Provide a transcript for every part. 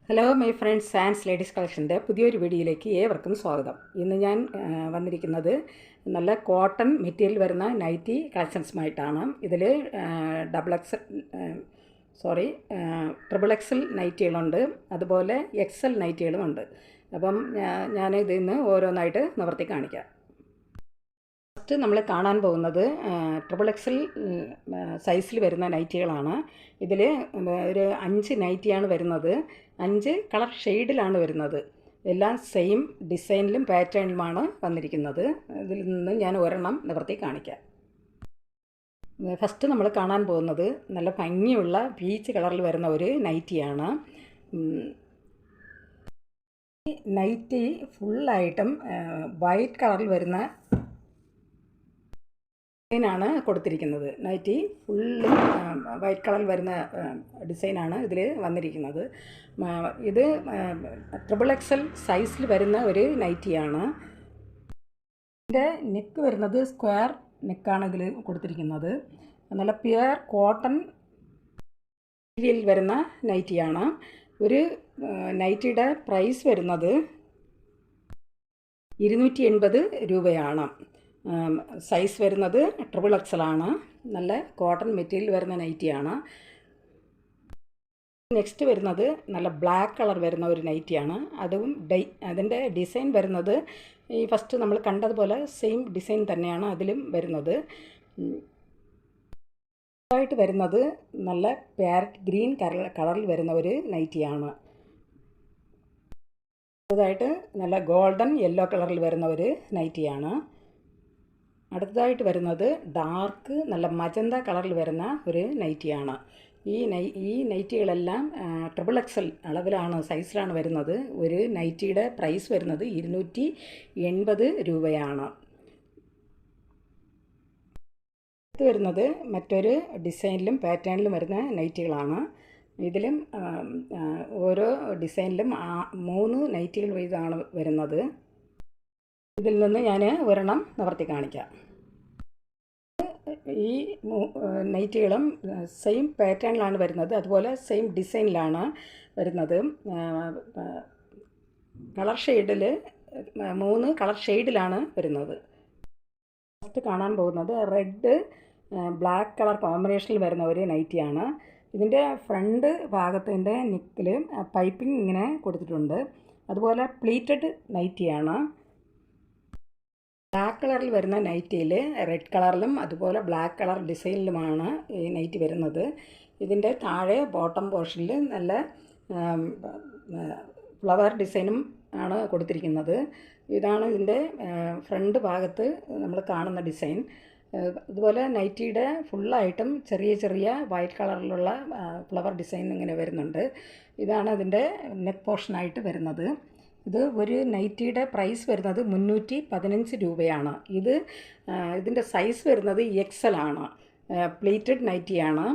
Hello my friends Sans ladies കളക്ഷൻ്റെ പുതിയൊരു വീഡിയോയിലേക്ക് ഏവർക്കും സ്വാഗതം. ഇന്ന് ഞാൻ വന്നിരിക്കുന്നത് നല്ല കോട്ടൺ മെറ്റീരിയൽ വരുന്ന നൈറ്റി കളക്ഷൻസുമായിട്ടാണ്. ഇതിൽ ട്രിപ്പിൾ എക്സൽ നൈറ്റികളുണ്ട്, അതുപോലെ എക്സൽ നൈറ്റികളുമുണ്ട്. അപ്പം ഞാൻ ഇതിൽ നിന്ന് ഓരോന്നായിട്ട് നിവർത്തി കാണിക്കാം. ഫസ്റ്റ് നമ്മൾ കാണാൻ പോകുന്നത് ട്രിപ്പിൾ എക്സൽ സൈസിൽ വരുന്ന നൈറ്റികളാണ്. ഇതിൽ ഒരു 5 നൈറ്റിയാണ് വരുന്നത്. 5 കളർ ഷെയ്ഡിലാണ് വരുന്നത്. എല്ലാം സെയിം ഡിസൈനിലും പാറ്റേണിലുമാണ് വന്നിരിക്കുന്നത്. ഇതിൽ നിന്ന് ഞാൻ ഒരെണ്ണം നിവർത്തി കാണിക്കാം. ഫസ്റ്റ് നമ്മൾ കാണാൻ പോകുന്നത് നല്ല ഭംഗിയുള്ള പീച്ച് കളറിൽ വരുന്ന ഒരു നൈറ്റിയാണ്. നൈറ്റി ഫുള്ളായിട്ടും വൈറ്റ് കളറിൽ വരുന്ന ഡിസൈനാണ് കൊടുത്തിരിക്കുന്നത്. നൈറ്റി ഫുള്ളും വൈറ്റ് കളറിൽ വരുന്ന ഡിസൈനാണ് ഇതിൽ വന്നിരിക്കുന്നത്. ഇത് ട്രിപ്പിൾ എക്സൽ സൈസിൽ വരുന്ന ഒരു നൈറ്റിയാണ്. ഇതിൻ്റെ നെക്ക് വരുന്നത് സ്ക്വയർ നെക്കാണ് ഇതിൽ കൊടുത്തിരിക്കുന്നത്. നല്ല പ്യുവർ കോട്ടൺ മെറ്റീരിയൽ വരുന്ന നൈറ്റിയാണ്. ഒരു നൈറ്റിയുടെ പ്രൈസ് വരുന്നത് 280 രൂപയാണ്. സൈസ് വരുന്നത് ട്രിപ്പിൾ എക്സലാണ്. നല്ല കോട്ടൺ മെറ്റീരിയൽ വരുന്ന നൈറ്റിയാണ്. നെക്സ്റ്റ് വരുന്നത് നല്ല ബ്ലാക്ക് കളർ വരുന്ന ഒരു നൈറ്റിയാണ്. അതിൻ്റെ ഡിസൈൻ വരുന്നത് ഈ ഫസ്റ്റ് നമ്മൾ കണ്ടതുപോലെ സെയിം ഡിസൈൻ തന്നെയാണ് അതിലും വരുന്നത്. ആയിട്ട് വരുന്നത് നല്ല പാരറ്റ് ഗ്രീൻ കളറിൽ വരുന്ന ഒരു നൈറ്റിയാണ്. അടുത്തതായിട്ട് നല്ല ഗോൾഡൻ യെല്ലോ കളറിൽ വരുന്ന ഒരു നൈറ്റിയാണ്. അടുത്തതായിട്ട് വരുന്നത് ഡാർക്ക് നല്ല മജന്ത കളറിൽ വരുന്ന ഒരു നൈറ്റിയാണ്. ഈ നൈറ്റികളെല്ലാം ട്രിപ്പിൾ എക്സൽ അളവിലാണ്, സൈസിലാണ് വരുന്നത്. ഒരു നൈറ്റിയുടെ പ്രൈസ് വരുന്നത് 280 രൂപയാണ്. അടുത്ത് വരുന്നത് മറ്റൊരു ഡിസൈനിലും പാറ്റേണിലും വരുന്ന നൈറ്റികളാണ്. ഇതിലും ഓരോ ഡിസൈനിലും 3 നൈറ്റികൾ വീതമാണ് വരുന്നത്. ഇതിൽ നിന്ന് ഞാൻ ഒരെണ്ണം നിവർത്തി കാണിക്കാം. ഈ നൈറ്റികളും സെയിം പാറ്റേണിലാണ് വരുന്നത്, അതുപോലെ സെയിം ഡിസൈനിലാണ് വരുന്നത്. കളർ ഷെയ്ഡിൽ 3 കളർ ഷെയ്ഡിലാണ് വരുന്നത്. ഫസ്റ്റ് കാണാൻ പോകുന്നത് റെഡ് ബ്ലാക്ക് കളർ കോമ്പിനേഷനിൽ വരുന്ന ഒരു നൈറ്റിയാണ്. ഇതിൻ്റെ ഫ്രണ്ട് ഭാഗത്തിൻ്റെ നെക്കിൽ പൈപ്പിംഗ് ഇങ്ങനെ കൊടുത്തിട്ടുണ്ട്. അതുപോലെ പ്ലീറ്റഡ് നൈറ്റിയാണ്. ബ്ലാക്ക് കളറിൽ വരുന്ന നൈറ്റിയിൽ റെഡ് കളറിലും അതുപോലെ ബ്ലാക്ക് കളർ ഡിസൈനിലുമാണ് ഈ നൈറ്റി വരുന്നത്. ഇതിൻ്റെ താഴെ ബോട്ടം പോർഷനിൽ നല്ല ഫ്ലവർ ഡിസൈനും ആണ് കൊടുത്തിരിക്കുന്നത്. ഇതാണ് ഇതിൻ്റെ ഫ്രണ്ട് ഭാഗത്ത് നമ്മൾ കാണുന്ന ഡിസൈൻ. അതുപോലെ നൈറ്റിയുടെ ഫുള്ളായിട്ടും ചെറിയ ചെറിയ വൈറ്റ് കളറിലുള്ള ഫ്ലവർ ഡിസൈൻ ഇങ്ങനെ വരുന്നുണ്ട്. ഇതാണ് ഇതിൻ്റെ നെക്ക് പോർഷനായിട്ട് വരുന്നത്. ഇത് ഒരു നൈറ്റിയുടെ പ്രൈസ് വരുന്നത് 315 രൂപയാണ്. ഇതിൻ്റെ സൈസ് വരുന്നത് എക്സൽ ആണ്. പ്ലീറ്റഡ് നൈറ്റിയാണ്.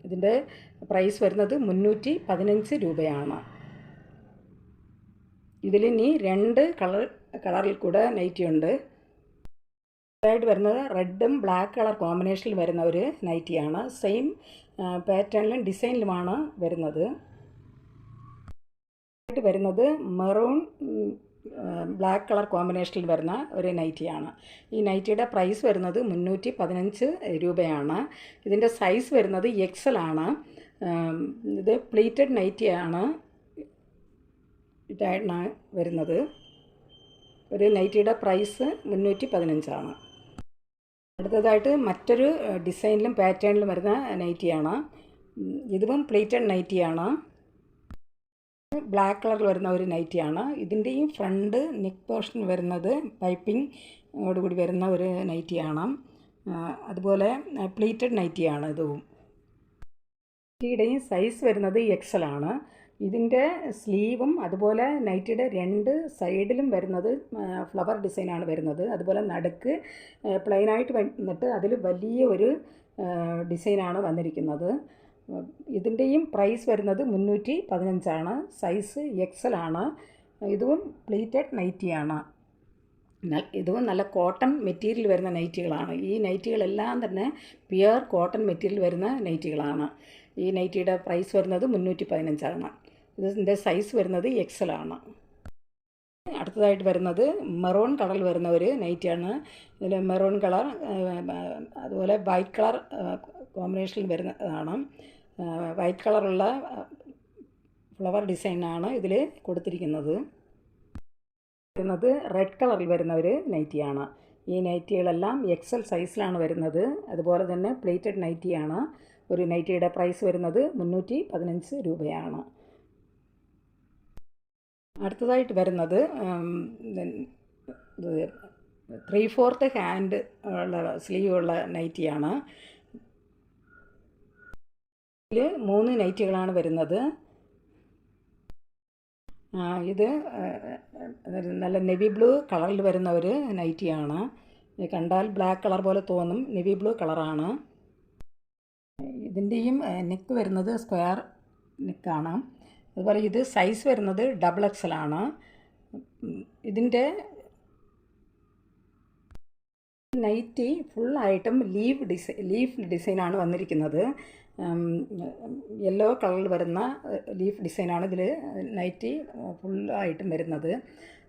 ഇതിൻ്റെ പ്രൈസ് വരുന്നത് 315 രൂപയാണ്. ഇതിലിനി 2 കളറിൽ കൂടെ നൈറ്റി ഉണ്ട്. ആയിട്ട് വരുന്നത് റെഡും ബ്ലാക്ക് കളർ കോമ്പിനേഷനിൽ വരുന്ന ഒരു നൈറ്റിയാണ്. സെയിം പാറ്റേണിലും ഡിസൈനിലുമാണ് വരുന്നത്. വരുന്നത് മെറൂൺ ബ്ലാക്ക് കളർ കോമ്പിനേഷനിൽ വരുന്ന ഒരു നൈറ്റിയാണ്. ഈ നൈറ്റിയുടെ പ്രൈസ് വരുന്നത് 315 രൂപയാണ്. ഇതിൻ്റെ സൈസ് വരുന്നത് എക്സൽ ആണ്. ഇത് പ്ലീറ്റഡ് നൈറ്റിയാണ് ഇതാണ് വരുന്നത്. ഒരു നൈറ്റിയുടെ പ്രൈസ് 315 ആണ്. അടുത്തതായിട്ട് മറ്റൊരു ഡിസൈനിലും പാറ്റേണിലും വരുന്ന നൈറ്റിയാണ്. ഇതും പ്ലീറ്റഡ് നൈറ്റിയാണ്. ബ്ലാക്ക് കളറിൽ വരുന്ന ഒരു നൈറ്റിയാണ്. ഇതിൻ്റെയും ഫ്രണ്ട് നെക്ക് പോർഷൻ വരുന്നത് പൈപ്പിങ്ങോടുകൂടി വരുന്ന ഒരു നൈറ്റിയാണ്. അതുപോലെ പ്ലീറ്റഡ് നൈറ്റിയാണ് ഇതും. നൈറ്റിയുടെയും സൈസ് വരുന്നത് എക്സൽ ആണ്. ഇതിൻ്റെ സ്ലീവും അതുപോലെ നൈറ്റിയുടെ 2 സൈഡിലും വരുന്നത് ഫ്ലവർ ഡിസൈനാണ് വരുന്നത്. അതുപോലെ നടുക്ക് പ്ലെയിനായിട്ട് വന്നിട്ട് അതിൽ വലിയ ഒരു ഡിസൈനാണ് വന്നിരിക്കുന്നത്. ഇതിൻ്റെയും പ്രൈസ് വരുന്നത് 315 ആണ്. സൈസ് എക്സൽ ആണ്. ഇതും പ്ലീറ്റഡ് നൈറ്റിയാണ്. ഇതും നല്ല കോട്ടൺ മെറ്റീരിയൽ വരുന്ന നൈറ്റികളാണ്. ഈ നൈറ്റികളെല്ലാം തന്നെ പ്യുവർ കോട്ടൺ മെറ്റീരിയൽ വരുന്ന നൈറ്റികളാണ്. ഈ നൈറ്റിയുടെ പ്രൈസ് വരുന്നത് 315 ആണ്. ഇതിൻ്റെ സൈസ് വരുന്നത് എക്സൽ ആണ്. അടുത്തതായിട്ട് വരുന്നത് മെറൂൺ കളറിൽ വരുന്ന ഒരു നൈറ്റിയാണ്. ഇതിൽ മെറൂൺ കളർ അതുപോലെ വൈറ്റ് കളർ കോമ്പിനേഷനിൽ വരുന്നതാണ്. വൈറ്റ് കളറുള്ള ഫ്ലവർ ഡിസൈനാണ് ഇതിൽ കൊടുത്തിരിക്കുന്നത്. വരുന്നത് റെഡ് കളറിൽ വരുന്ന ഒരു നൈറ്റിയാണ്. ഈ നൈറ്റികളെല്ലാം എക്സൽ സൈസിലാണ് വരുന്നത്. അതുപോലെ തന്നെ പ്ലേറ്റഡ് നൈറ്റിയാണ്. ഒരു നൈറ്റിയുടെ പ്രൈസ് വരുന്നത് 315 രൂപയാണ്. അടുത്തതായിട്ട് വരുന്നത് 3/4 ഹാൻഡ് ഉള്ള സ്ലീവ് ഉള്ള നൈറ്റിയാണ്. ഇതിൽ 3 നൈറ്റികളാണ് വരുന്നത്. ഇത് നല്ല നെവി ബ്ലൂ കളറിൽ വരുന്ന ഒരു നൈറ്റിയാണ്. കണ്ടാൽ ബ്ലാക്ക് കളർ പോലെ തോന്നും, നെവി ബ്ലൂ കളറാണ്. ഇതിൻ്റെയും നെക്ക് വരുന്നത് സ്ക്വയർ നെക്കാണ്. അതുപോലെ ഇത് സൈസ് വരുന്നത് XXL ആണ്. ഇതിൻ്റെ നൈറ്റി ഫുള്ളായിട്ടും ലീഫ് ഡിസൈനാണ് വന്നിരിക്കുന്നത്. യെല്ലോ കളറിൽ വരുന്ന ലീഫ് ഡിസൈനാണ് ഇതിൽ നൈറ്റി ഫുള്ളായിട്ടും വരുന്നത്.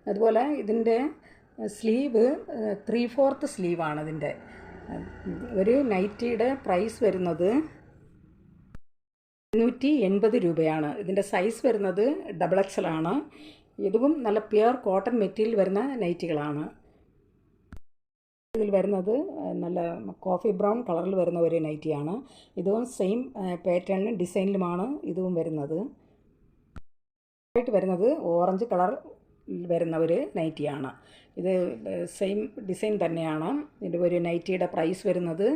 അതുപോലെ ഇതിൻ്റെ സ്ലീവ് 3/4 സ്ലീവാണ് ഇതിൻ്റെ. ഒരു നൈറ്റിയുടെ പ്രൈസ് വരുന്നത് 280 രൂപയാണ്. ഇതിൻ്റെ സൈസ് വരുന്നത് XXL ആണ്. ഇതും നല്ല പ്യുർ കോട്ടൺ മെറ്റീരിയൽ വരുന്ന നൈറ്റികളാണ്. ഇതിൽ വരുന്നത് നല്ല കോഫി ബ്രൗൺ കളറിൽ വരുന്ന ഒരു നൈറ്റിയാണ്. ഇതും സെയിം പാറ്റേണിലും ഡിസൈനിലുമാണ് ഇതും വരുന്നത്. ആയിട്ട് വരുന്നത് ഓറഞ്ച് കളർ വരുന്ന ഒരു നൈറ്റിയാണ്. ഇത് സെയിം ഡിസൈൻ തന്നെയാണ്. ഇതിൻ്റെ ഒരു നൈറ്റിയുടെ പ്രൈസ് വരുന്നത്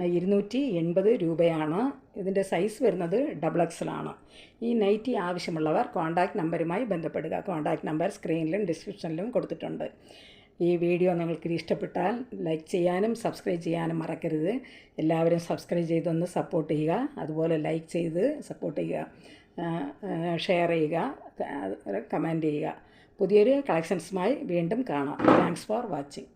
280 രൂപയാണ്. ഇതിൻ്റെ സൈസ് വരുന്നത് XXL ആണ്. ഈ നൈറ്റി ആവശ്യമുള്ളവർ കോൺടാക്റ്റ് നമ്പറുമായി ബന്ധപ്പെടുക. കോൺടാക്റ്റ് നമ്പർ സ്ക്രീനിലും ഡിസ്ക്രിപ്ഷനിലും കൊടുത്തിട്ടുണ്ട്. ഈ വീഡിയോ നിങ്ങൾക്ക് ഇഷ്ടപ്പെട്ടാൽ ലൈക്ക് ചെയ്യാനും സബ്സ്ക്രൈബ് ചെയ്യാനും മറക്കരുത്. എല്ലാവരും സബ്സ്ക്രൈബ് ചെയ്തൊന്ന് സപ്പോർട്ട് ചെയ്യുക. അതുപോലെ ലൈക്ക് ചെയ്ത് സപ്പോർട്ട് ചെയ്യുക, ഷെയർ ചെയ്യുക, കമൻറ്റ് ചെയ്യുക. പുതിയൊരു കളക്ഷൻസുമായി വീണ്ടും കാണാം. Thanks for watching.